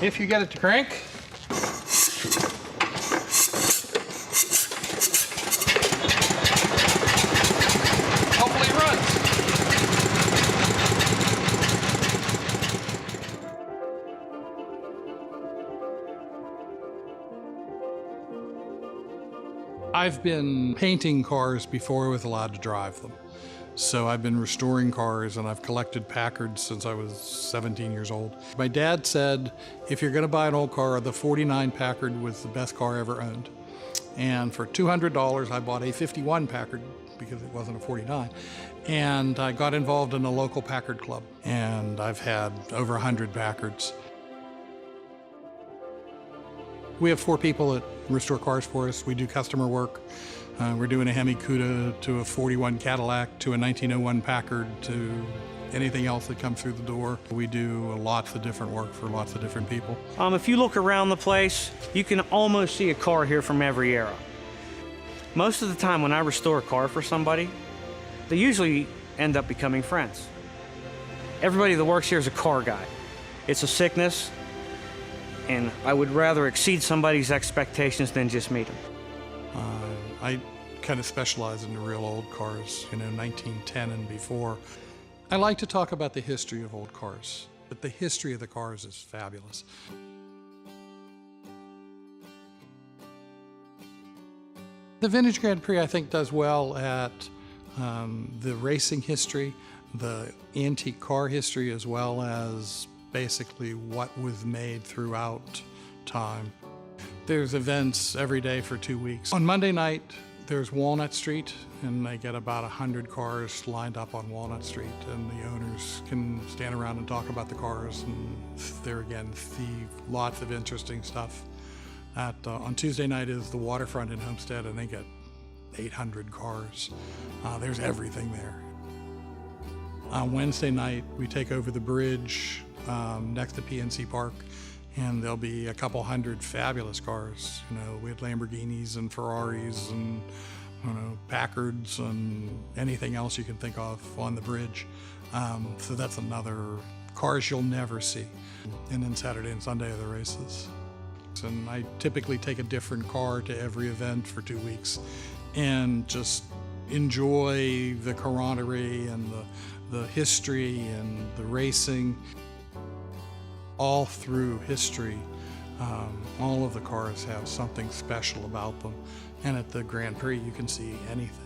If you get it to crank, hopefully it runs. I've been painting cars before I was allowed to drive them. So I've been restoring cars, and I've collected Packards since I was 17 years old. My dad said, if you're gonna buy an old car, the 49 Packard was the best car I ever owned. And for $200, I bought a 51 Packard because it wasn't a 49. And I got involved in a local Packard club, and I've had over 100 Packards. We have 4 people that restore cars for us. We do customer work. We're doing a Hemi Cuda to a 41 Cadillac to a 1901 Packard to anything else that comes through the door. We do lots of different work for lots of different people. If you look around the place, you can almost see a car here from every era. Most of the time when I restore a car for somebody, they usually end up becoming friends. Everybody that works here is a car guy. It's a sickness, and I would rather exceed somebody's expectations than just meet them. I kind of specialize in the real old cars, 1910 and before. I like to talk about the history of old cars, but the history of the cars is fabulous. The Vintage Grand Prix, I think, does well at the racing history, the antique car history, as well as basically what was made throughout time. There's events every day for 2 weeks. On Monday night, there's Walnut Street, and they get about 100 cars lined up on Walnut Street, and the owners can stand around and talk about the cars, and there again, see lots of interesting stuff. On Tuesday night is the Waterfront in Homestead, and they get 800 cars. There's everything there. On Wednesday night, we take over the bridge next to PNC Park, and there'll be a couple hundred fabulous cars. We had Lamborghinis and Ferraris and Packards and anything else you can think of on the bridge. So that's another cars you'll never see. And then Saturday and Sunday are the races. And I typically take a different car to every event for 2 weeks and just enjoy the camaraderie and the history and the racing. All through history, all of the cars have something special about them. And at the Grand Prix, you can see anything.